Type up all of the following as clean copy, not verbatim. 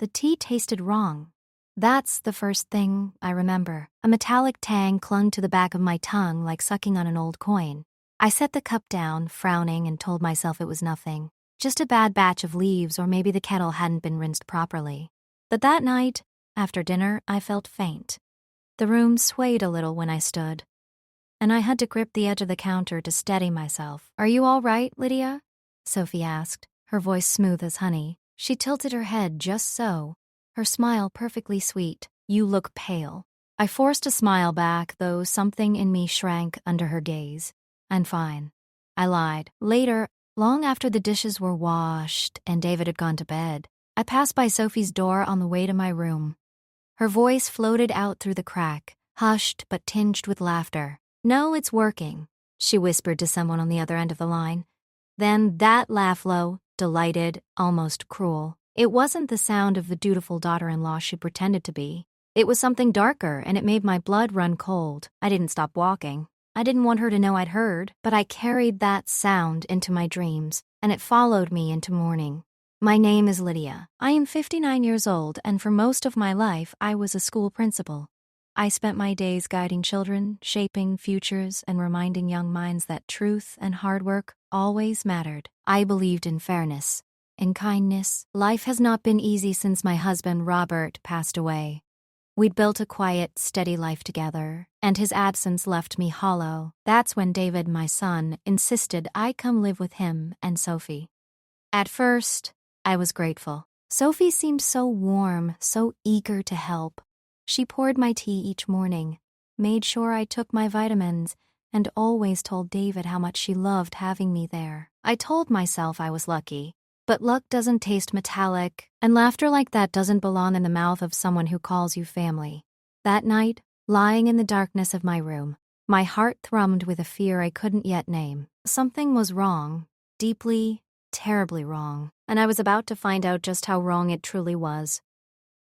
the tea tasted wrong. That's the first thing I remember. A metallic tang clung to the back of my tongue like sucking on an old coin. I set the cup down, frowning, and told myself it was nothing. Just a bad batch of leaves, or maybe the kettle hadn't been rinsed properly. But that night, after dinner, I felt faint. The room swayed a little when I stood, and I had to grip the edge of the counter to steady myself. "Are you all right, Lydia?" Sophie asked, her voice smooth as honey. She tilted her head just so, her smile perfectly sweet. "You look pale." I forced a smile back, though something in me shrank under her gaze. "I'm fine," I lied. Later, long after the dishes were washed and David had gone to bed, I passed by Sophie's door on the way to my room. Her voice floated out through the crack, hushed but tinged with laughter. "No, it's working," she whispered to someone on the other end of the line. Then that laugh, low, delighted, almost cruel. It wasn't the sound of the dutiful daughter-in-law she pretended to be. It was something darker, and it made my blood run cold. I didn't stop walking. I didn't want her to know I'd heard, but I carried that sound into my dreams, and it followed me into morning. My name is Lydia. I am 59 years old, and for most of my life, I was a school principal. I spent my days guiding children, shaping futures, and reminding young minds that truth and hard work always mattered. I believed in fairness, in kindness. Life has not been easy since my husband, Robert, passed away. We'd built a quiet, steady life together, and his absence left me hollow. That's when David, my son, insisted I come live with him and Sophie. At first, I was grateful. Sophie seemed so warm, so eager to help. She poured my tea each morning, made sure I took my vitamins, and always told David how much she loved having me there. I told myself I was lucky, but luck doesn't taste metallic, and laughter like that doesn't belong in the mouth of someone who calls you family. That night, lying in the darkness of my room, my heart thrummed with a fear I couldn't yet name. Something was wrong, deeply, terribly wrong, and I was about to find out just how wrong it truly was.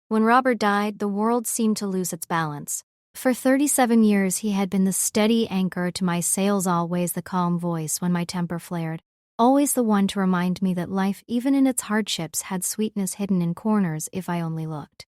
When Robert died, the world seemed to lose its balance. For 37 years, he had been the steady anchor to my sails, always the calm voice when my temper flared, always the one to remind me that life, even in its hardships, had sweetness hidden in corners if I only looked.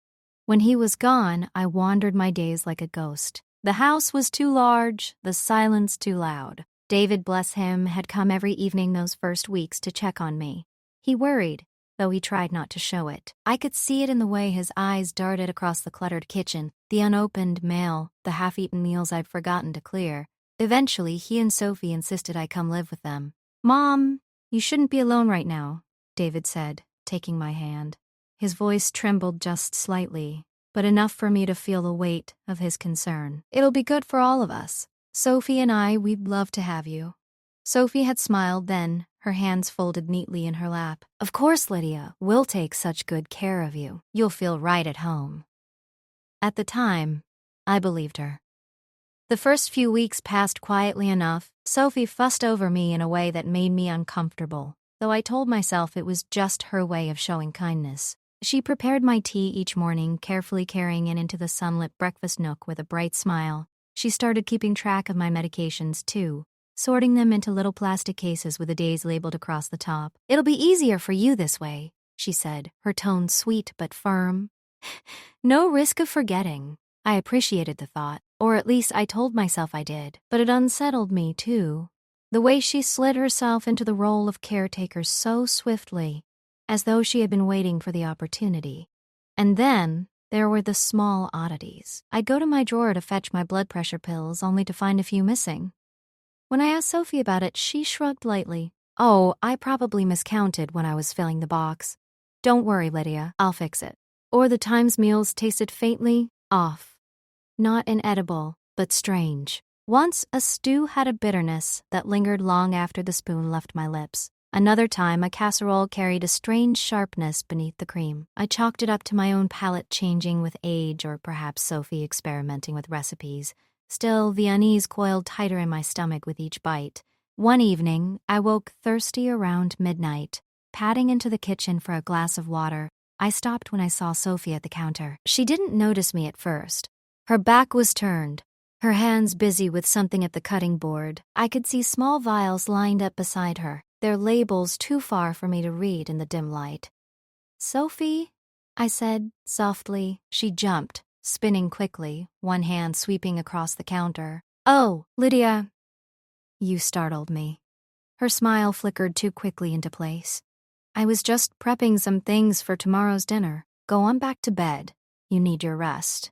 When he was gone, I wandered my days like a ghost. The house was too large, the silence too loud. David, bless him, had come every evening those first weeks to check on me. He worried, though he tried not to show it. I could see it in the way his eyes darted across the cluttered kitchen, the unopened mail, the half-eaten meals I'd forgotten to clear. Eventually, he and Sophie insisted I come live with them. "Mom, you shouldn't be alone right now," David said, taking my hand. His voice trembled just slightly, but enough for me to feel the weight of his concern. "It'll be good for all of us. Sophie and we'd love to have you." Sophie had smiled then, her hands folded neatly in her lap. "Of course, Lydia, we'll take such good care of you. You'll feel right at home." At the time, I believed her. The first few weeks passed quietly enough. Sophie fussed over me in a way that made me uncomfortable, though I told myself it was just her way of showing kindness. She prepared my tea each morning, carefully carrying it into the sunlit breakfast nook with a bright smile. She started keeping track of my medications, too, sorting them into little plastic cases with the days labeled across the top. "It'll be easier for you this way," she said, her tone sweet but firm. No risk of forgetting. I appreciated the thought, or at least I told myself I did, but it unsettled me, too. The way she slid herself into the role of caretaker so swiftly, as though she had been waiting for the opportunity. And then there were the small oddities. I'd go to my drawer to fetch my blood pressure pills, only to find a few missing. When I asked Sophie about it, she shrugged lightly. "Oh, I probably miscounted when I was filling the box. Don't worry, Lydia, I'll fix it." Or the times meals tasted faintly off. Not inedible, but strange. Once, a stew had a bitterness that lingered long after the spoon left my lips. Another time, a casserole carried a strange sharpness beneath the cream. I chalked it up to my own palate changing with age, or perhaps Sophie experimenting with recipes. Still, the unease coiled tighter in my stomach with each bite. One evening, I woke thirsty around midnight. Padding into the kitchen for a glass of water, I stopped when I saw Sophie at the counter. She didn't notice me at first. Her back was turned, her hands busy with something at the cutting board. I could see small vials lined up beside her, their labels too far for me to read in the dim light. "Sophie?" I said softly. She jumped, spinning quickly, one hand sweeping across the counter. Oh, Lydia. You startled me. Her smile flickered too quickly into place. I was just prepping some things for tomorrow's dinner. Go on back to bed. You need your rest.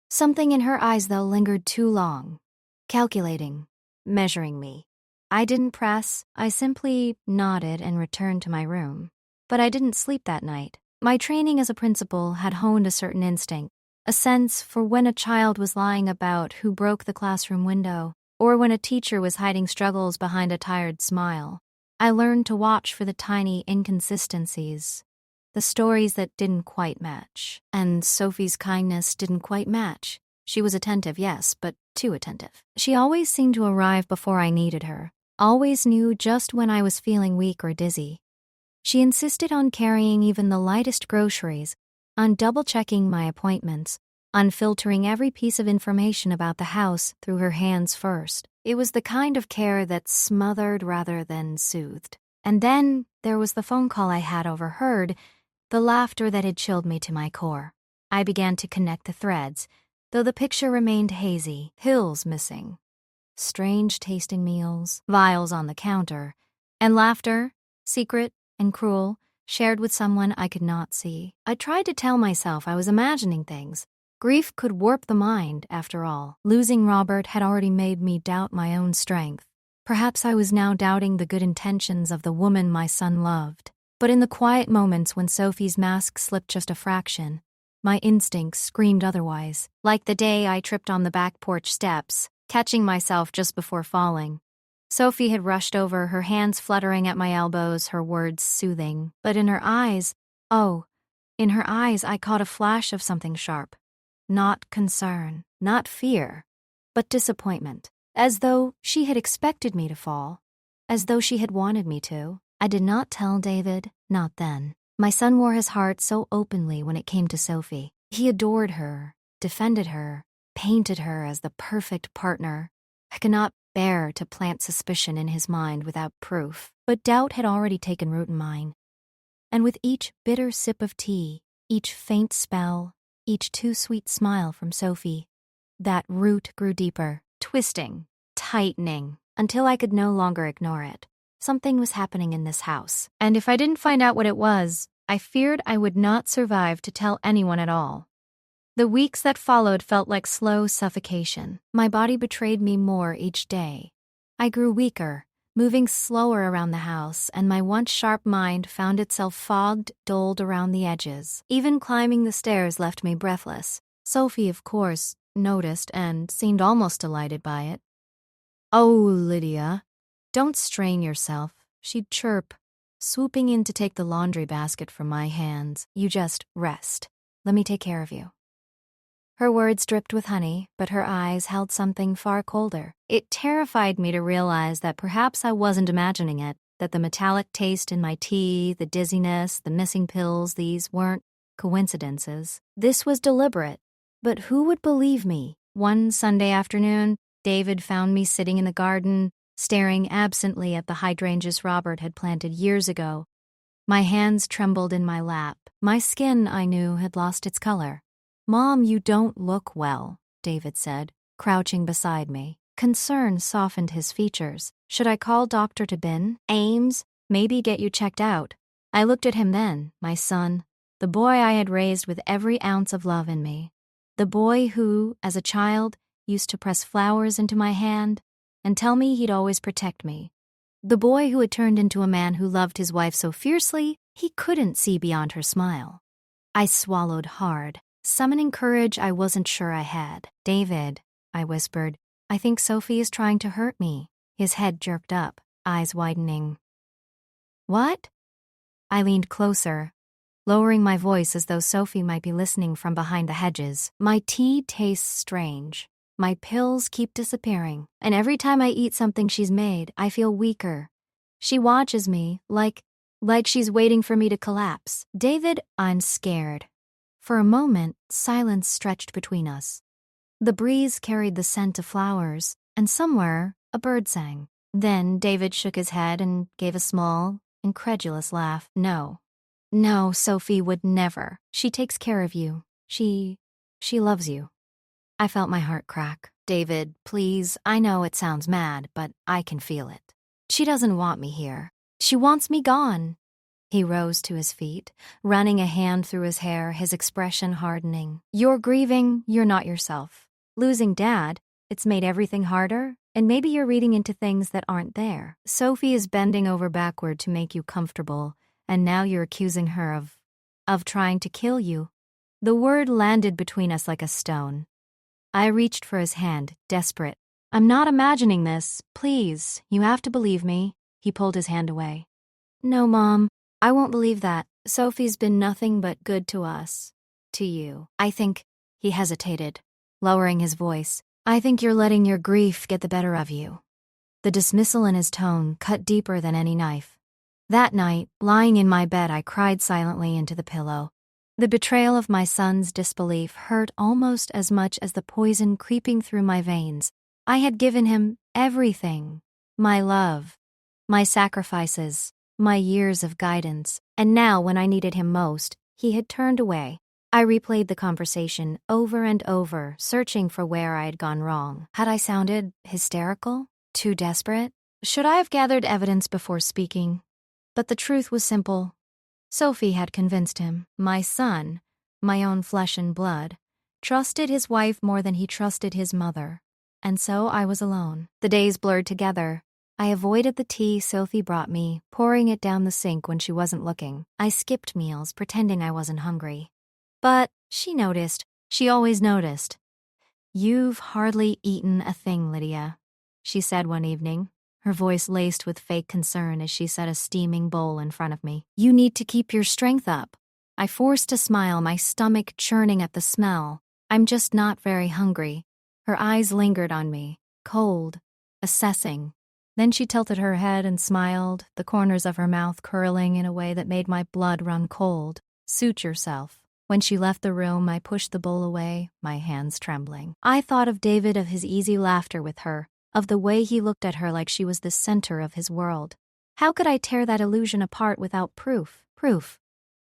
Something in her eyes, though, lingered too long. Calculating, measuring me. I didn't press. I simply nodded and returned to my room. But I didn't sleep that night. My training as a principal had honed a certain instinct, a sense for when a child was lying about who broke the classroom window, or when a teacher was hiding struggles behind a tired smile. I learned to watch for the tiny inconsistencies, the stories that didn't quite match. And Sophie's kindness didn't quite match. She was attentive, yes, but too attentive. She always seemed to arrive before I needed her, always knew just when I was feeling weak or dizzy. She insisted on carrying even the lightest groceries, on double-checking my appointments, on filtering every piece of information about the house through her hands first. It was the kind of care that smothered rather than soothed. And then there was the phone call I had overheard, the laughter that had chilled me to my core. I began to connect the threads, though the picture remained hazy, hills missing, strange-tasting meals, vials on the counter, and laughter, secret and cruel, shared with someone I could not see. I tried to tell myself I was imagining things. Grief could warp the mind, after all. Losing Robert had already made me doubt my own strength. Perhaps I was now doubting the good intentions of the woman my son loved. But in the quiet moments when Sophie's mask slipped just a fraction, my instincts screamed otherwise, like the day I tripped on the back porch steps, catching myself just before falling. Sophie had rushed over, her hands fluttering at my elbows, her words soothing. But in her eyes, I caught a flash of something sharp. Not concern, not fear, but disappointment. As though she had expected me to fall, as though she had wanted me to. I did not tell David, not then. My son wore his heart so openly when it came to Sophie. He adored her, defended her, painted her as the perfect partner. I could not bear to plant suspicion in his mind without proof, but doubt had already taken root in mine. And with each bitter sip of tea, each faint spell, each too-sweet smile from Sophie, that root grew deeper, twisting, tightening, until I could no longer ignore it. Something was happening in this house, and if I didn't find out what it was, I feared I would not survive to tell anyone at all. The weeks that followed felt like slow suffocation. My body betrayed me more each day. I grew weaker, moving slower around the house, and my once sharp mind found itself fogged, dulled around the edges. Even climbing the stairs left me breathless. Sophie, of course, noticed and seemed almost delighted by it. "Oh, Lydia, don't strain yourself," she'd chirp, swooping in to take the laundry basket from my hands. "You just rest. Let me take care of you." Her words dripped with honey, but her eyes held something far colder. It terrified me to realize that perhaps I wasn't imagining it, that the metallic taste in my tea, the dizziness, the missing pills, these weren't coincidences. This was deliberate. But who would believe me? One Sunday afternoon, David found me sitting in the garden, staring absently at the hydrangeas Robert had planted years ago. My hands trembled in my lap. My skin, I knew, had lost its color. "Mom, you don't look well," David said, crouching beside me. Concern softened his features. "Should I call Dr. Tobin? Ames? Maybe get you checked out." I looked at him then, my son, the boy I had raised with every ounce of love in me. The boy who, as a child, used to press flowers into my hand and tell me he'd always protect me. The boy who had turned into a man who loved his wife so fiercely he couldn't see beyond her smile. I swallowed hard, summoning courage I wasn't sure I had. "David," I whispered, "I think Sophie is trying to hurt me." His head jerked up, eyes widening. "What?" I leaned closer, lowering my voice as though Sophie might be listening from behind the hedges. "My tea tastes strange. My pills keep disappearing, and every time I eat something she's made, I feel weaker. She watches me, like she's waiting for me to collapse. David, I'm scared." For a moment, silence stretched between us. The breeze carried the scent of flowers, and somewhere, a bird sang. Then David shook his head and gave a small, incredulous laugh. "No, No, Sophie would never. She takes care of you. She loves you. I felt my heart crack. David, please, I know it sounds mad, but I can feel it. She doesn't want me here. She wants me gone. He rose to his feet, running a hand through his hair, his expression hardening. You're grieving, you're not yourself. Losing Dad, it's made everything harder, and maybe you're reading into things that aren't there. Sophie is bending over backward to make you comfortable, and now you're accusing her of trying to kill you. The word landed between us like a stone. I reached for his hand, desperate. I'm not imagining this. Please, you have to believe me. He pulled his hand away. No, Mom, I won't believe that. Sophie's been nothing but good to us. To you. I think, he hesitated, lowering his voice. I think you're letting your grief get the better of you. The dismissal in his tone cut deeper than any knife. That night, lying in my bed, I cried silently into the pillow. The betrayal of my son's disbelief hurt almost as much as the poison creeping through my veins. I had given him everything. My love, my sacrifices, my years of guidance, and now when I needed him most, he had turned away. I replayed the conversation over and over, searching for where I had gone wrong. Had I sounded hysterical? Too desperate? Should I have gathered evidence before speaking? But the truth was simple. Sophie had convinced him. My son, my own flesh and blood, trusted his wife more than he trusted his mother. And so I was alone. The days blurred together. I avoided the tea Sophie brought me, pouring it down the sink when she wasn't looking. I skipped meals, pretending I wasn't hungry. But she noticed. She always noticed. You've hardly eaten a thing, Lydia, she said one evening, her voice laced with fake concern as she set a steaming bowl in front of me. You need to keep your strength up. I forced a smile, my stomach churning at the smell. I'm just not very hungry. Her eyes lingered on me, cold, assessing. Then she tilted her head and smiled, the corners of her mouth curling in a way that made my blood run cold. Suit yourself. When she left the room, I pushed the bowl away, my hands trembling. I thought of David, of his easy laughter with her, of the way he looked at her like she was the center of his world. How could I tear that illusion apart without proof? Proof.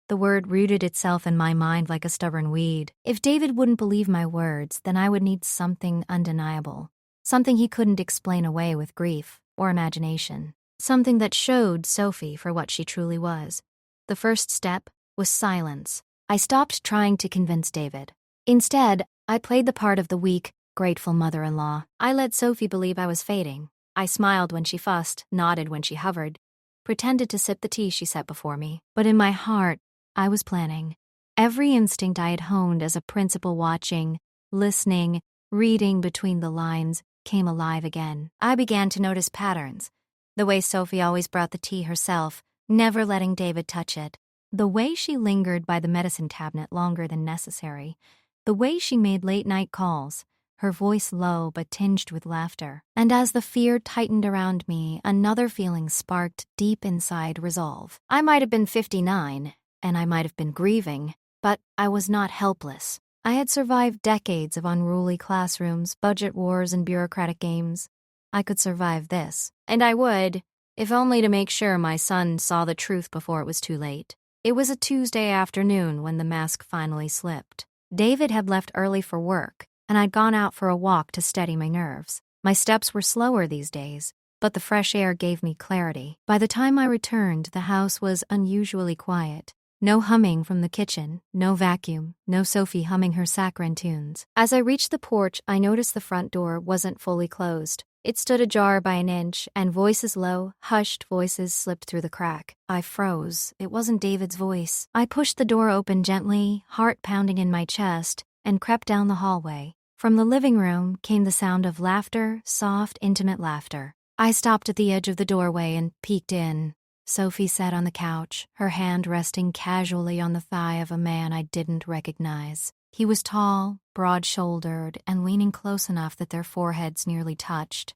The word rooted itself in my mind like a stubborn weed. If David wouldn't believe my words, then I would need something undeniable. Something he couldn't explain away with grief or imagination. Something that showed Sophie for what she truly was. The first step was silence. I stopped trying to convince David. Instead, I played the part of the weak, grateful mother-in-law. I let Sophie believe I was fading. I smiled when she fussed, nodded when she hovered, pretended to sip the tea she set before me. But in my heart, I was planning. Every instinct I had honed as a principal, watching, listening, reading between the lines, came alive again. I began to notice patterns. The way Sophie always brought the tea herself, never letting David touch it. The way she lingered by the medicine cabinet longer than necessary. The way she made late-night calls, her voice low but tinged with laughter. And as the fear tightened around me, another feeling sparked deep inside resolve. I might have been 59, and I might have been grieving, but I was not helpless. I had survived decades of unruly classrooms, budget wars, and bureaucratic games. I could survive this. And I would, if only to make sure my son saw the truth before it was too late. It was a Tuesday afternoon when the mask finally slipped. David had left early for work, and I'd gone out for a walk to steady my nerves. My steps were slower these days, but the fresh air gave me clarity. By the time I returned, the house was unusually quiet. No humming from the kitchen, no vacuum, no Sophie humming her saccharine tunes. As I reached the porch, I noticed the front door wasn't fully closed. It stood ajar by an inch, and voices low, hushed voices slipped through the crack. I froze. It wasn't David's voice. I pushed the door open gently, heart pounding in my chest, and crept down the hallway. From the living room came the sound of laughter, soft, intimate laughter. I stopped at the edge of the doorway and peeked in. Sophie sat on the couch, her hand resting casually on the thigh of a man I didn't recognize. He was tall, broad-shouldered, and leaning close enough that their foreheads nearly touched.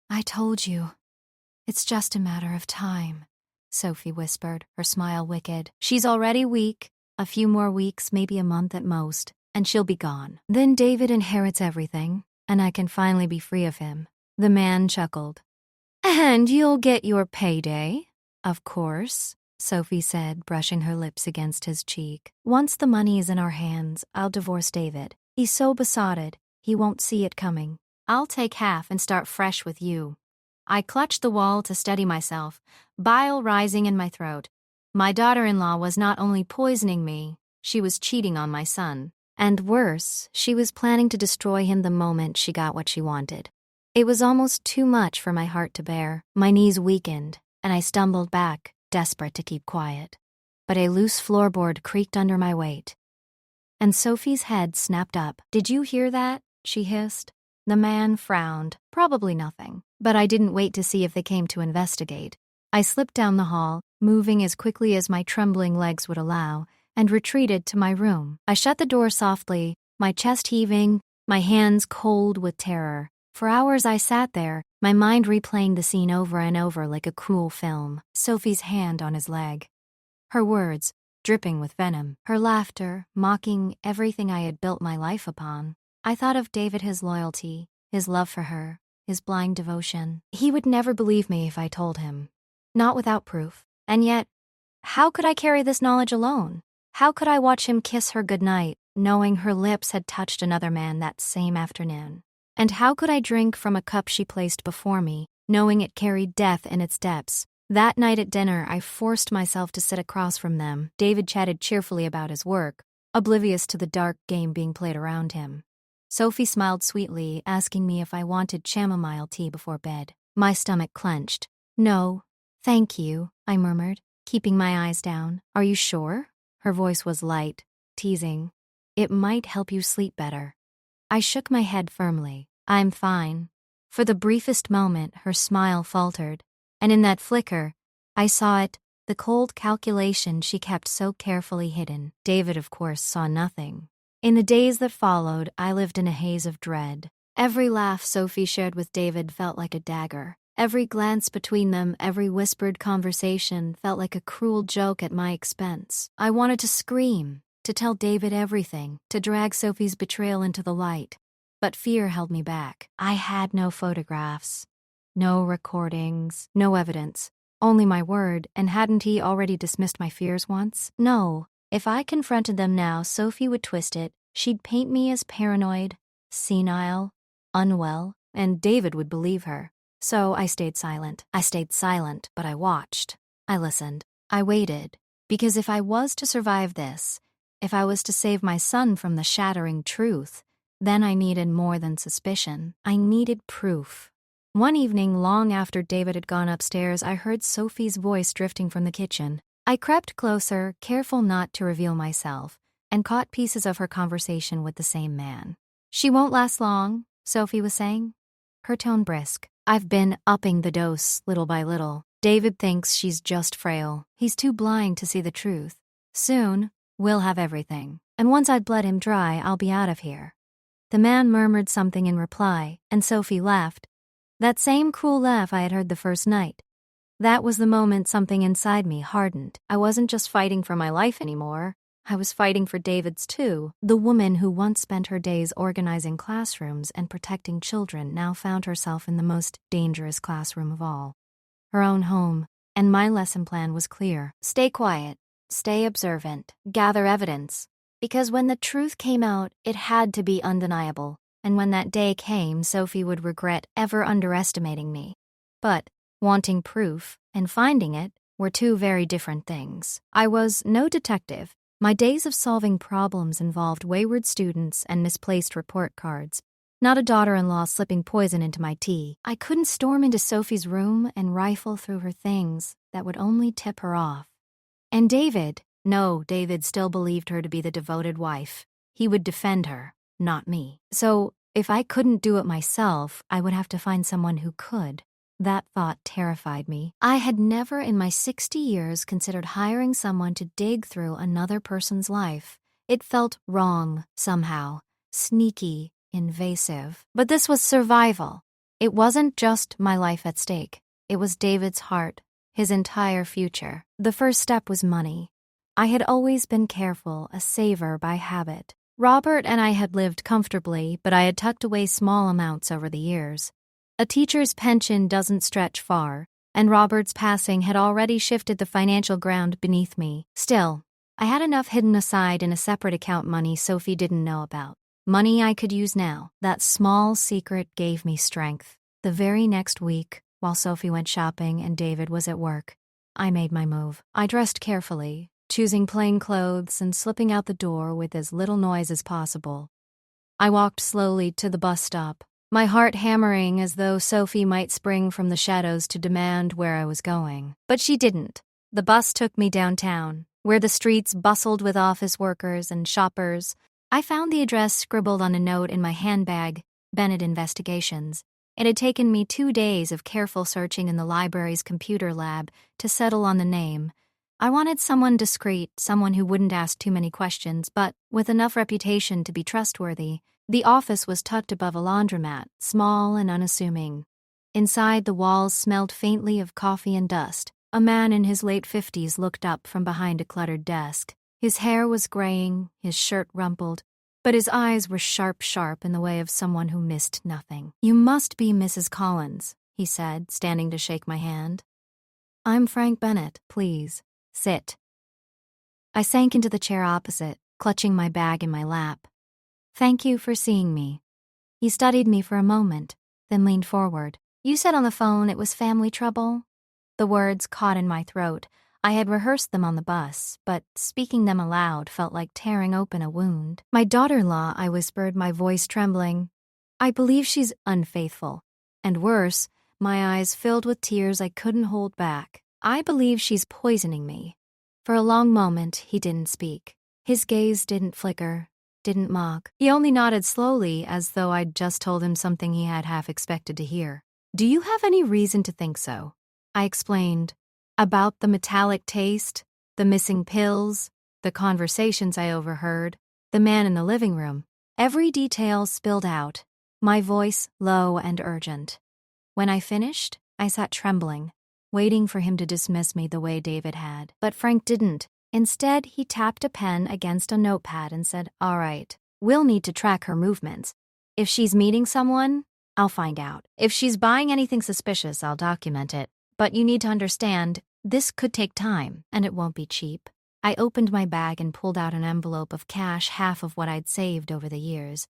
I told you. It's just a matter of time, Sophie whispered, her smile wicked. She's already weak. A few more weeks, maybe a month at most, and she'll be gone. Then David inherits everything, and I can finally be free of him. The man chuckled. And you'll get your payday, of course. Sophie said, brushing her lips against his cheek. Once the money is in our hands, I'll divorce David. He's so besotted, he won't see it coming. I'll take half and start fresh with you. I clutched the wall to steady myself, bile rising in my throat. My daughter-in-law was not only poisoning me, she was cheating on my son. And worse, she was planning to destroy him the moment she got what she wanted. It was almost too much for my heart to bear. My knees weakened, and I stumbled back, desperate to keep quiet. But a loose floorboard creaked under my weight, and Sophie's head snapped up. "Did you hear that?" she hissed. The man frowned. Probably nothing. But I didn't wait to see if they came to investigate. I slipped down the hall, moving as quickly as my trembling legs would allow, and retreated to my room. I shut the door softly, my chest heaving, my hands cold with terror. For hours I sat there, my mind replaying the scene over and over like a cruel film. Sophie's hand on his leg. Her words, dripping with venom. Her laughter, mocking everything I had built my life upon. I thought of David, his loyalty, his love for her, his blind devotion. He would never believe me if I told him. Not without proof. And yet, how could I carry this knowledge alone? How could I watch him kiss her goodnight, knowing her lips had touched another man that same afternoon? And how could I drink from a cup she placed before me, knowing it carried death in its depths? That night at dinner, I forced myself to sit across from them. David chatted cheerfully about his work, oblivious to the dark game being played around him. Sophie smiled sweetly, asking me if I wanted chamomile tea before bed. My stomach clenched. "No, thank you," I murmured, keeping my eyes down. "Are you sure?" Her voice was light, teasing. "It might help you sleep better." I shook my head firmly. "I'm fine." For the briefest moment, her smile faltered, and in that flicker, I saw it, the cold calculation she kept so carefully hidden. David, of course, saw nothing. In the days that followed, I lived in a haze of dread. Every laugh Sophie shared with David felt like a dagger. Every glance between them, every whispered conversation felt like a cruel joke at my expense. I wanted to scream, to tell David everything, to drag Sophie's betrayal into the light. But fear held me back. I had no photographs, no recordings, no evidence, only my word, and hadn't he already dismissed my fears once? No. If I confronted them now, Sophie would twist it. She'd paint me as paranoid, senile, unwell, and David would believe her. So I stayed silent. But I watched. I listened. I waited. Because if I was to survive this, if I was to save my son from the shattering truth, then I needed more than suspicion. I needed proof. One evening, long after David had gone upstairs, I heard Sophie's voice drifting from the kitchen. I crept closer, careful not to reveal myself, and caught pieces of her conversation with the same man. "She won't last long," Sophie was saying, her tone brisk. "I've been upping the dose little by little. David thinks she's just frail. He's too blind to see the truth. Soon, we'll have everything. And once I've bled him dry, I'll be out of here." The man murmured something in reply, and Sophie laughed. That same cruel laugh I had heard the first night. That was the moment something inside me hardened. I wasn't just fighting for my life anymore. I was fighting for David's too. The woman who once spent her days organizing classrooms and protecting children now found herself in the most dangerous classroom of all. Her own home. And my lesson plan was clear. Stay quiet. Stay observant. Gather evidence. Because when the truth came out, it had to be undeniable. And when that day came, Sophie would regret ever underestimating me. But wanting proof and finding it were two very different things. I was no detective. My days of solving problems involved wayward students and misplaced report cards, not a daughter-in-law slipping poison into my tea. I couldn't storm into Sophie's room and rifle through her things that would only tip her off. And David still believed her to be the devoted wife. He would defend her, not me. So if I couldn't do it myself, I would have to find someone who could. That thought terrified me. I had never in my 60 years considered hiring someone to dig through another person's life. It felt wrong, somehow, sneaky, invasive. But this was survival. It wasn't just my life at stake. It was David's heart, his entire future. The first step was money. I had always been careful, a saver by habit. Robert and I had lived comfortably, but I had tucked away small amounts over the years. A teacher's pension doesn't stretch far, and Robert's passing had already shifted the financial ground beneath me. Still, I had enough hidden aside in a separate account money Sophie didn't know about. Money I could use now. That small secret gave me strength. The very next week, while Sophie went shopping and David was at work, I made my move. I dressed carefully, choosing plain clothes and slipping out the door with as little noise as possible. I walked slowly to the bus stop, my heart hammering as though Sophie might spring from the shadows to demand where I was going. But she didn't. The bus took me downtown, where the streets bustled with office workers and shoppers. I found the address scribbled on a note in my handbag, Bennett Investigations. It had taken me 2 days of careful searching in the library's computer lab to settle on the name. I wanted someone discreet, someone who wouldn't ask too many questions, but with enough reputation to be trustworthy. The office was tucked above a laundromat, small and unassuming. Inside, the walls smelled faintly of coffee and dust. A man in his late 50s looked up from behind a cluttered desk. His hair was graying, his shirt rumpled, but his eyes were sharp in the way of someone who missed nothing. "You must be Mrs. Collins," he said, standing to shake my hand. "I'm Frank Bennett, please. Sit." I sank into the chair opposite, clutching my bag in my lap. "Thank you for seeing me." He studied me for a moment, then leaned forward. "You said on the phone it was family trouble?" The words caught in my throat. I had rehearsed them on the bus, but speaking them aloud felt like tearing open a wound. "My daughter-in-law," I whispered, my voice trembling. "I believe she's unfaithful. And worse, my eyes filled with tears I couldn't hold back. I believe she's poisoning me." For a long moment, he didn't speak. His gaze didn't flicker, didn't mock. He only nodded slowly, as though I'd just told him something he had half expected to hear. "Do you have any reason to think so?" I explained. About the metallic taste, the missing pills, the conversations I overheard, the man in the living room. Every detail spilled out, my voice low and urgent. When I finished, I sat trembling, waiting for him to dismiss me the way David had. But Frank didn't. Instead, he tapped a pen against a notepad and said, "All right, we'll need to track her movements. If she's meeting someone, I'll find out. If she's buying anything suspicious, I'll document it. But you need to understand, this could take time, and it won't be cheap." I opened my bag and pulled out an envelope of cash, half of what I'd saved over the years.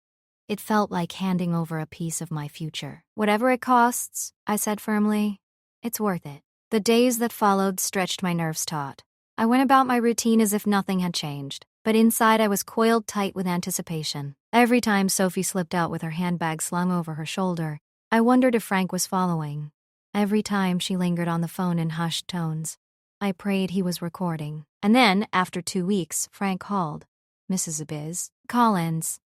It felt like handing over a piece of my future. "Whatever it costs," I said firmly, "it's worth it." The days that followed stretched my nerves taut. I went about my routine as if nothing had changed, but inside I was coiled tight with anticipation. Every time Sophie slipped out with her handbag slung over her shoulder, I wondered if Frank was following. Every time she lingered on the phone in hushed tones, I prayed he was recording. And then, after 2 weeks, Frank called. "Mrs. Abiz." "Collins,"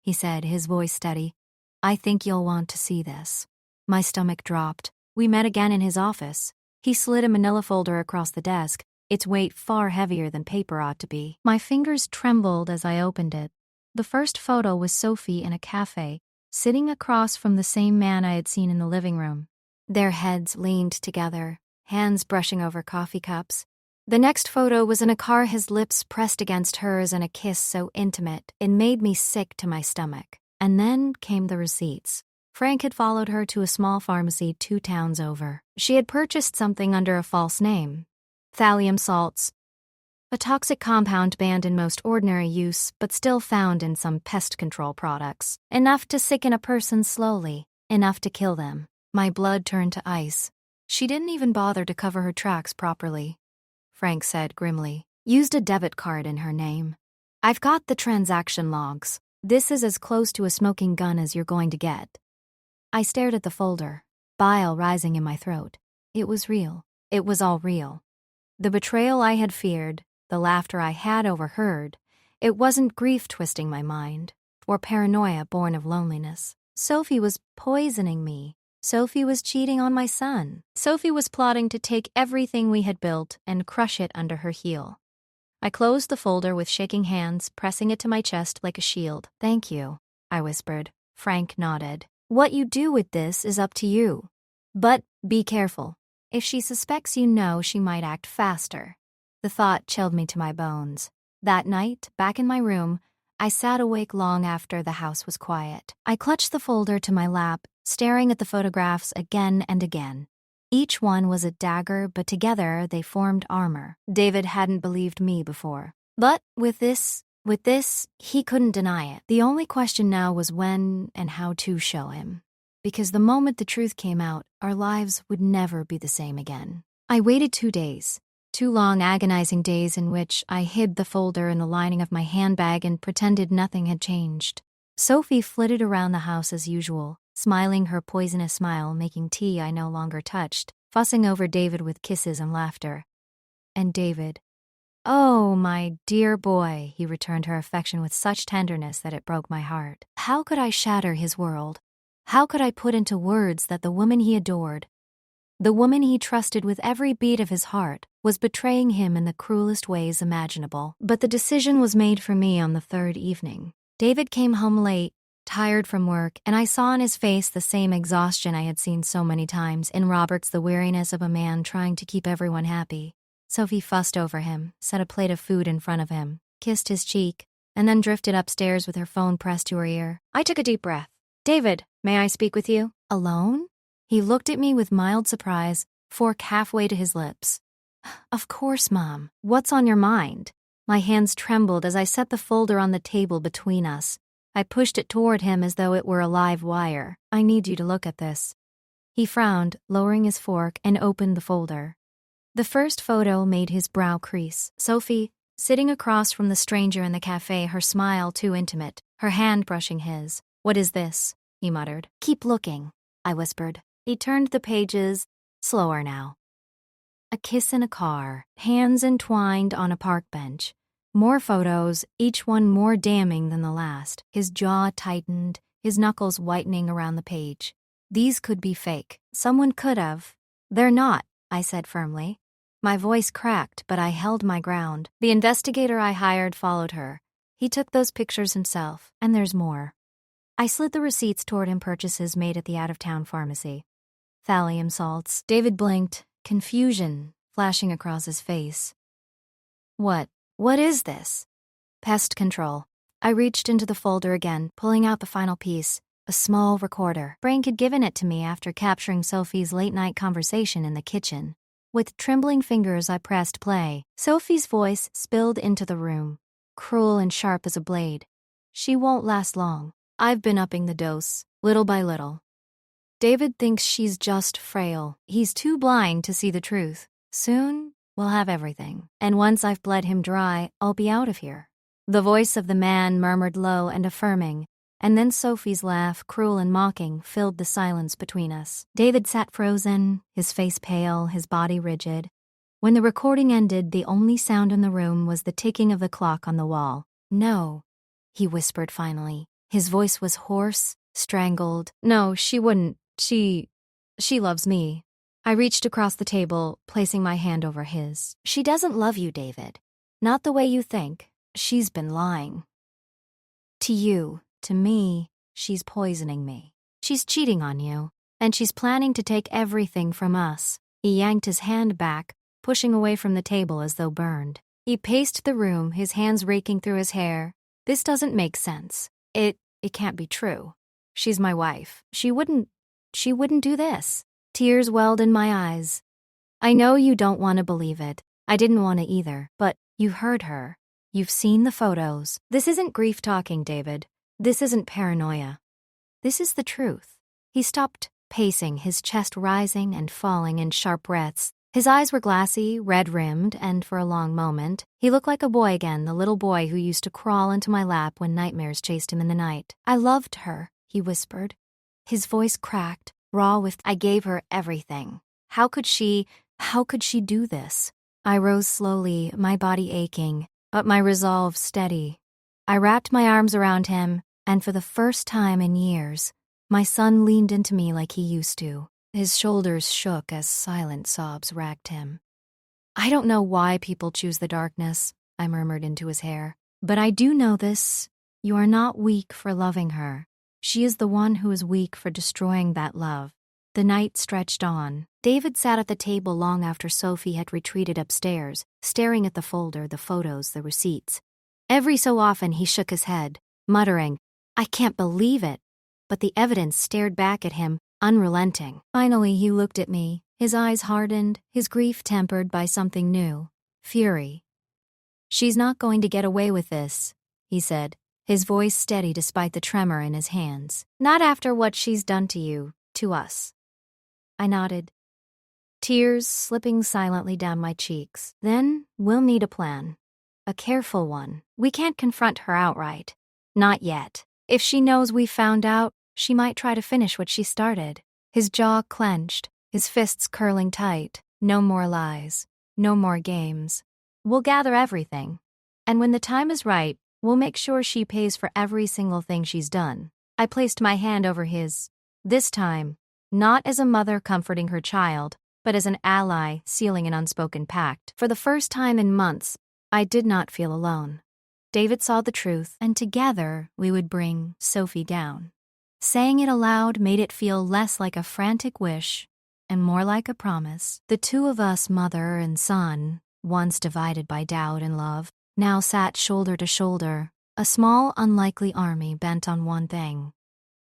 he said, his voice steady. "I think you'll want to see this." My stomach dropped. We met again in his office. He slid a manila folder across the desk, its weight far heavier than paper ought to be. My fingers trembled as I opened it. The first photo was Sophie in a cafe, sitting across from the same man I had seen in the living room. Their heads leaned together, hands brushing over coffee cups. The next photo was in a car, his lips pressed against hers in a kiss so intimate it made me sick to my stomach. And then came the receipts. Frank had followed her to a small pharmacy 2 towns over. She had purchased something under a false name. Thallium Salts, a toxic compound banned in most ordinary use but still found in some pest control products. Enough to sicken a person slowly, enough to kill them. My blood turned to ice. "She didn't even bother to cover her tracks properly," Frank said grimly. "Used a debit card in her name. I've got the transaction logs. This is as close to a smoking gun as you're going to get." I stared at the folder, bile rising in my throat. It was real. It was all real. The betrayal I had feared, the laughter I had overheard, it wasn't grief twisting my mind, or paranoia born of loneliness. Sophie was poisoning me. Sophie was cheating on my son. Sophie was plotting to take everything we had built and crush it under her heel. I closed the folder with shaking hands, pressing it to my chest like a shield. "Thank you," I whispered. Frank nodded. "What you do with this is up to you. But be careful. If she suspects you know, she might act faster." The thought chilled me to my bones. That night, back in my room, I sat awake long after the house was quiet. I clutched the folder to my lap, staring at the photographs again and again. Each one was a dagger, but together they formed armor. David hadn't believed me before. But with this, he couldn't deny it. The only question now was when and how to show him. Because the moment the truth came out, our lives would never be the same again. I waited 2 days. 2 long, agonizing days in which I hid the folder in the lining of my handbag and pretended nothing had changed. Sophie flitted around the house as usual, smiling her poisonous smile, making tea I no longer touched, fussing over David with kisses and laughter. And David, oh, my dear boy, he returned her affection with such tenderness that it broke my heart. How could I shatter his world? How could I put into words that the woman he adored, the woman he trusted with every beat of his heart, was betraying him in the cruelest ways imaginable? But the decision was made for me on the 3rd evening. David came home late, tired from work, and I saw on his face the same exhaustion I had seen so many times. In Robert's, the weariness of a man trying to keep everyone happy. Sophie fussed over him, set a plate of food in front of him, kissed his cheek, and then drifted upstairs with her phone pressed to her ear. I took a deep breath. David, may I speak with you? Alone? He looked at me with mild surprise, fork halfway to his lips. Of course, Mom. What's on your mind? My hands trembled as I set the folder on the table between us. I pushed it toward him as though it were a live wire. I need you to look at this. He frowned, lowering his fork, and opened the folder. The first photo made his brow crease. Sophie, sitting across from the stranger in the cafe, her smile too intimate, her hand brushing his. What is this? He muttered. Keep looking, I whispered. He turned the pages, slower now. A kiss in a car, hands entwined on a park bench. More photos, each one more damning than the last. His jaw tightened, his knuckles whitening around the page. These could be fake. Someone could have. They're not, I said firmly. My voice cracked, but I held my ground. The investigator I hired followed her. He took those pictures himself, and there's more. I slid the receipts toward him, purchases made at the out-of-town pharmacy. Thallium salts. David blinked, confusion flashing across his face. What is this? Pest control. I reached into the folder again, pulling out the final piece, a small recorder. Frank had given it to me after capturing Sophie's late-night conversation in the kitchen. With trembling fingers, I pressed play. Sophie's voice spilled into the room, cruel and sharp as a blade. She won't last long. I've been upping the dose, little by little. David thinks she's just frail. He's too blind to see the truth. Soon, we'll have everything. And once I've bled him dry, I'll be out of here. The voice of the man murmured low and affirming, and then Sophie's laugh, cruel and mocking, filled the silence between us. David sat frozen, his face pale, his body rigid. When the recording ended, the only sound in the room was the ticking of the clock on the wall. No, he whispered finally. His voice was hoarse, strangled. No, she wouldn't. She loves me. I reached across the table, placing my hand over his. She doesn't love you, David. Not the way you think. She's been lying. To you, to me, she's poisoning me. She's cheating on you, and she's planning to take everything from us. He yanked his hand back, pushing away from the table as though burned. He paced the room, his hands raking through his hair. This doesn't make sense. It can't be true. She's my wife. She wouldn't do this. Tears welled in my eyes. I know you don't want to believe it. I didn't want to either, but you heard her. You've seen the photos. This isn't grief talking, David. This isn't paranoia. This is the truth. He stopped pacing, his chest rising and falling in sharp breaths. His eyes were glassy, red-rimmed, and for a long moment, he looked like a boy again, the little boy who used to crawl into my lap when nightmares chased him in the night. I loved her, he whispered. His voice cracked, raw with, I gave her everything. How could she do this? I rose slowly, my body aching, but my resolve steady. I wrapped my arms around him, and for the first time in years, my son leaned into me like he used to. His shoulders shook as silent sobs racked him. I don't know why people choose the darkness, I murmured into his hair, but I do know this. You are not weak for loving her. She is the one who is weak for destroying that love. The night stretched on. David sat at the table long after Sophie had retreated upstairs, staring at the folder, the photos, the receipts. Every so often he shook his head, muttering, I can't believe it. But the evidence stared back at him, unrelenting. Finally he looked at me, His eyes hardened, his grief tempered by something new. Fury. "She's not going to get away with this," he said, his voice steady despite the tremor in his hands. "Not after what she's done to you, to us." I nodded, tears slipping silently down my cheeks. "Then we'll need a plan. A careful one. We can't confront her outright. Not yet. If she knows we found out, she might try to finish what she started." His jaw clenched, his fists curling tight. "No more lies. No more games. We'll gather everything. And when the time is right, we'll make sure she pays for every single thing she's done." I placed my hand over his. This time, not as a mother comforting her child, but as an ally sealing an unspoken pact. For the first time in months, I did not feel alone. David saw the truth, and together we would bring Sophie down. Saying it aloud made it feel less like a frantic wish and more like a promise. The two of us, mother and son, once divided by doubt and love, now sat shoulder to shoulder, a small, unlikely army bent on one thing: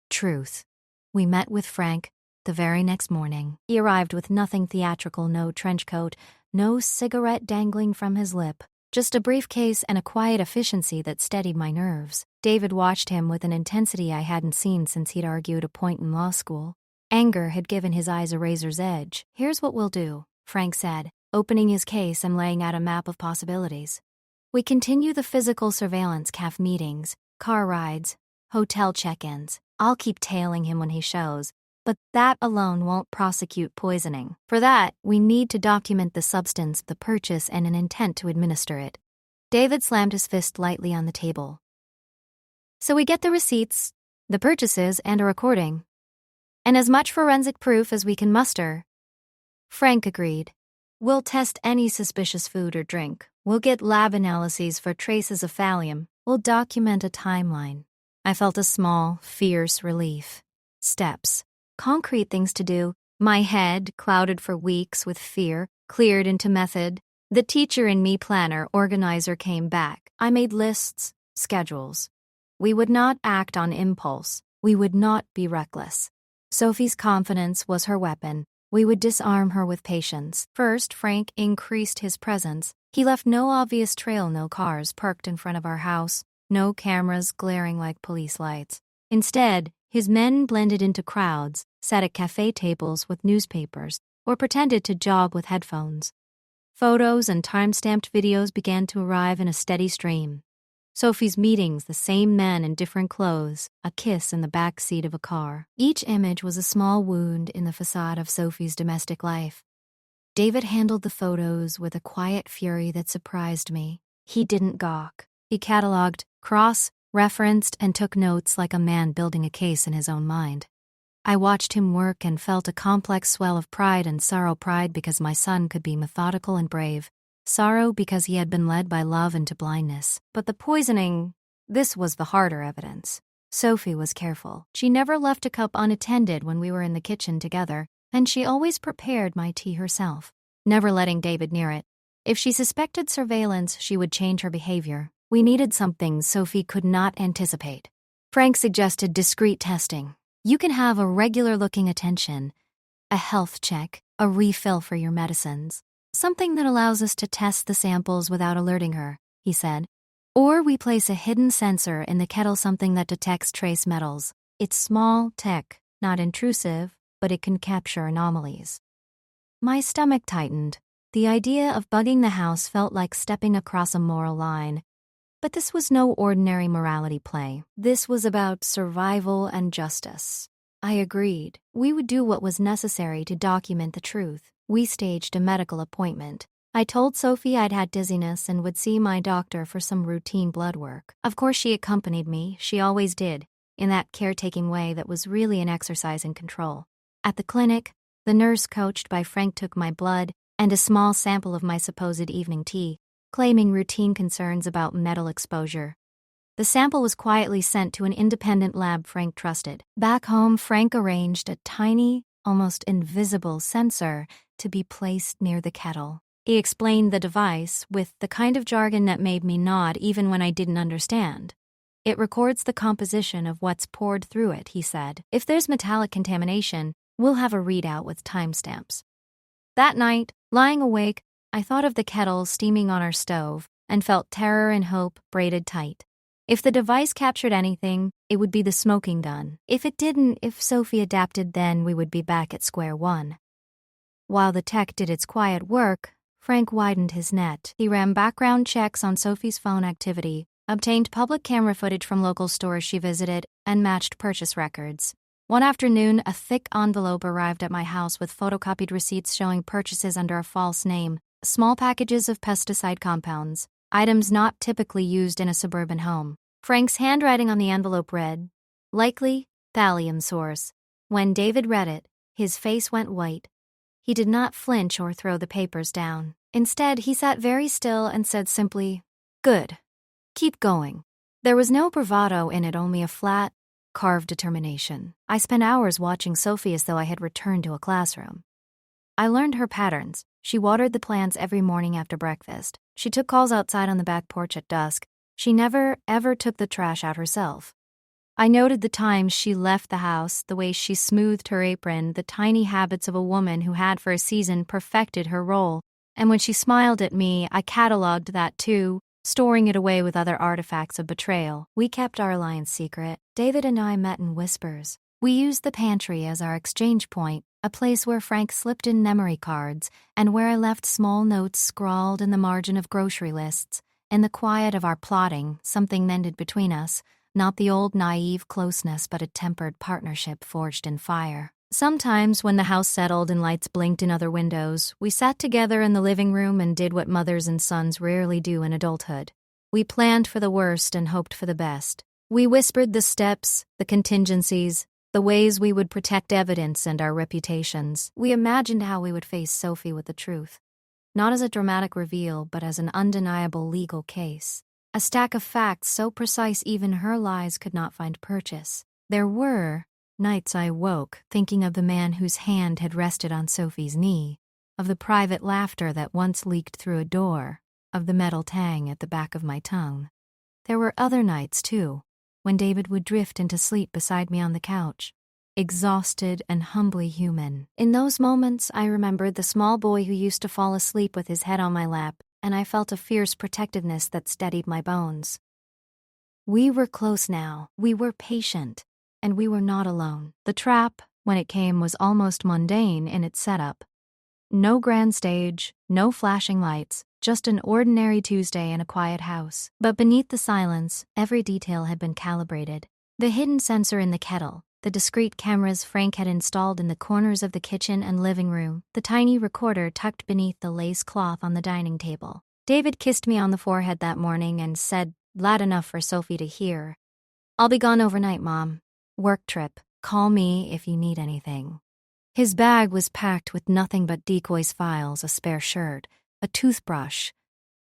truth. We met with Frank the very next morning. He arrived with nothing theatrical, no trench coat, no cigarette dangling from his lip, just a briefcase and a quiet efficiency that steadied my nerves. David watched him with an intensity I hadn't seen since he'd argued a point in law school. Anger had given his eyes a razor's edge. "Here's what we'll do," Frank said, opening his case and laying out a map of possibilities. "We continue the physical surveillance, CAF meetings, car rides, hotel check-ins. I'll keep tailing him when he shows, but that alone won't prosecute poisoning. For that, we need to document the substance, the purchase, and an intent to administer it." David slammed his fist lightly on the table. "So we get the receipts, the purchases, and a recording. And as much forensic proof as we can muster." Frank agreed. "We'll test any suspicious food or drink. We'll get lab analyses for traces of thallium. We'll document a timeline." I felt a small, fierce relief. Steps. Concrete things to do. My head, clouded for weeks with fear, cleared into method. The teacher in me, planner, organizer, came back. I made lists, schedules. We would not act on impulse. We would not be reckless. Sophie's confidence was her weapon. We would disarm her with patience. First, Frank increased his presence. He left no obvious trail, no cars parked in front of our house, no cameras glaring like police lights. Instead, his men blended into crowds, sat at cafe tables with newspapers, or pretended to jog with headphones. Photos and time-stamped videos began to arrive in a steady stream. Sophie's meetings, the same men in different clothes, a kiss in the back seat of a car. Each image was a small wound in the facade of Sophie's domestic life. David handled the photos with a quiet fury that surprised me. He didn't gawk. He cataloged, cross-referenced, and took notes like a man building a case in his own mind. I watched him work and felt a complex swell of pride and sorrow. Pride because my son could be methodical and brave. Sorrow because he had been led by love into blindness. But the poisoning, this was the harder evidence. Sophie was careful. She never left a cup unattended when we were in the kitchen together, and she always prepared my tea herself, never letting David near it. If she suspected surveillance, she would change her behavior. We needed something Sophie could not anticipate. Frank suggested discreet testing. You can have a regular-looking attention, a health check, a refill for your medicines. Something that allows us to test the samples without alerting her, he said. Or we place a hidden sensor in the kettle, something that detects trace metals. It's small tech, not intrusive, but it can capture anomalies. My stomach tightened. The idea of bugging the house felt like stepping across a moral line. But this was no ordinary morality play. This was about survival and justice. I agreed. We would do what was necessary to document the truth. We staged a medical appointment. I told Sophie I'd had dizziness and would see my doctor for some routine blood work. Of course, she accompanied me. She always did, in that caretaking way that was really an exercise in control. At the clinic, the nurse coached by Frank took my blood and a small sample of my supposed evening tea, claiming routine concerns about metal exposure. The sample was quietly sent to an independent lab Frank trusted. Back home, Frank arranged a tiny, almost invisible sensor to be placed near the kettle. He explained the device with the kind of jargon that made me nod even when I didn't understand. It records the composition of what's poured through it, he said. If there's metallic contamination, we'll have a readout with timestamps. That night, lying awake, I thought of the kettle steaming on our stove and felt terror and hope braided tight. If the device captured anything, it would be the smoking gun. If it didn't, if Sophie adapted, then we would be back at square one. While the tech did its quiet work, Frank widened his net. He ran background checks on Sophie's phone activity, obtained public camera footage from local stores she visited, and matched purchase records. One afternoon, a thick envelope arrived at my house with photocopied receipts showing purchases under a false name, small packages of pesticide compounds, items not typically used in a suburban home. Frank's handwriting on the envelope read, "Likely thallium source." When David read it, his face went white. He did not flinch or throw the papers down. Instead, he sat very still and said simply, "Good. Keep going." There was no bravado in it, only a flat, carved determination. I spent hours watching Sophie as though I had returned to a classroom. I learned her patterns. She watered the plants every morning after breakfast. She took calls outside on the back porch at dusk. She never, ever took the trash out herself. I noted the times she left the house, the way she smoothed her apron, the tiny habits of a woman who had for a season perfected her role. And when she smiled at me, I cataloged that too, storing it away with other artifacts of betrayal. We kept our alliance secret. David and I met in whispers. We used the pantry as our exchange point, a place where Frank slipped in memory cards and where I left small notes scrawled in the margin of grocery lists. In the quiet of our plotting, something mended between us, not the old naive closeness but a tempered partnership forged in fire. Sometimes, when the house settled and lights blinked in other windows, we sat together in the living room and did what mothers and sons rarely do in adulthood. We planned for the worst and hoped for the best. We whispered the steps, the contingencies, the ways we would protect evidence and our reputations. We imagined how we would face Sophie with the truth, not as a dramatic reveal, but as an undeniable legal case. A stack of facts so precise even her lies could not find purchase. There were nights I woke thinking of the man whose hand had rested on Sophie's knee, of the private laughter that once leaked through a door, of the metal tang at the back of my tongue. There were other nights, too, when David would drift into sleep beside me on the couch, exhausted and humbly human. In those moments, I remembered the small boy who used to fall asleep with his head on my lap, and I felt a fierce protectiveness that steadied my bones. We were close now, we were patient, and we were not alone. The trap, when it came, was almost mundane in its setup. No grand stage, no flashing lights, just an ordinary Tuesday in a quiet house. But beneath the silence, every detail had been calibrated. The hidden sensor in the kettle, the discreet cameras Frank had installed in the corners of the kitchen and living room, the tiny recorder tucked beneath the lace cloth on the dining table. David kissed me on the forehead that morning and said, loud enough for Sophie to hear, "I'll be gone overnight, Mom. Work trip. Call me if you need anything." His bag was packed with nothing but decoys files, a spare shirt, a toothbrush.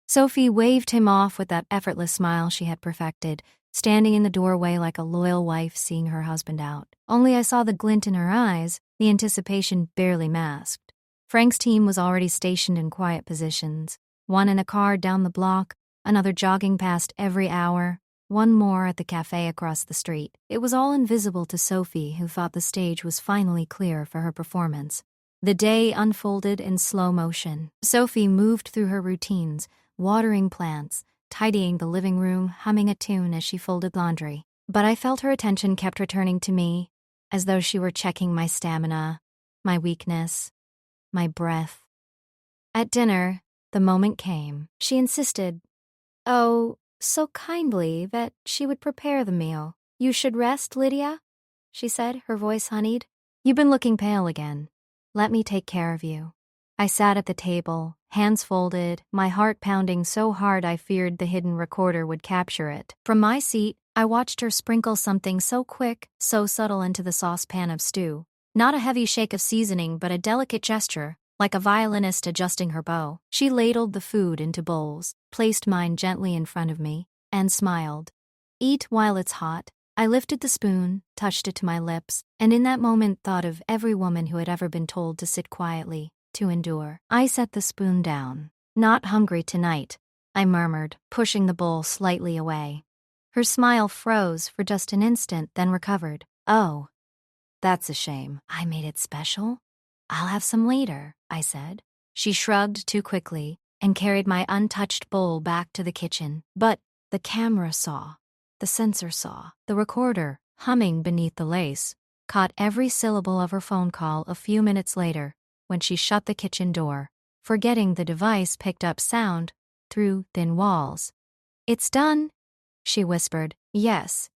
Sophie waved him off with that effortless smile she had perfected, standing in the doorway like a loyal wife seeing her husband out. Only I saw the glint in her eyes, the anticipation barely masked. Frank's team was already stationed in quiet positions, one in a car down the block, another jogging past every hour, one more at the cafe across the street. It was all invisible to Sophie, who thought the stage was finally clear for her performance. The day unfolded in slow motion. Sophie moved through her routines, watering plants, tidying the living room, humming a tune as she folded laundry. But I felt her attention kept returning to me, as though she were checking my stamina, my weakness, my breath. At dinner, the moment came. She insisted, oh, so kindly, that she would prepare the meal. "You should rest, Lydia," she said, her voice honeyed. "You've been looking pale again. Let me take care of you." I sat at the table, hands folded, my heart pounding so hard I feared the hidden recorder would capture it. From my seat, I watched her sprinkle something so quick, so subtle into the saucepan of stew. Not a heavy shake of seasoning, but a delicate gesture, like a violinist adjusting her bow. She ladled the food into bowls, placed mine gently in front of me, and smiled. "Eat while it's hot." I lifted the spoon, touched it to my lips, and in that moment thought of every woman who had ever been told to sit quietly, to endure. I set the spoon down. "Not hungry tonight," I murmured, pushing the bowl slightly away. Her smile froze for just an instant, then recovered. "Oh, that's a shame. I made it special?" I'll have some later, I said. She shrugged too quickly and carried my untouched bowl back to the kitchen. But the camera saw, the sensor saw, the recorder, humming beneath the lace, caught every syllable of her phone call a few minutes later when she shut the kitchen door, forgetting the device picked up sound through thin walls. It's done, she whispered. Yes.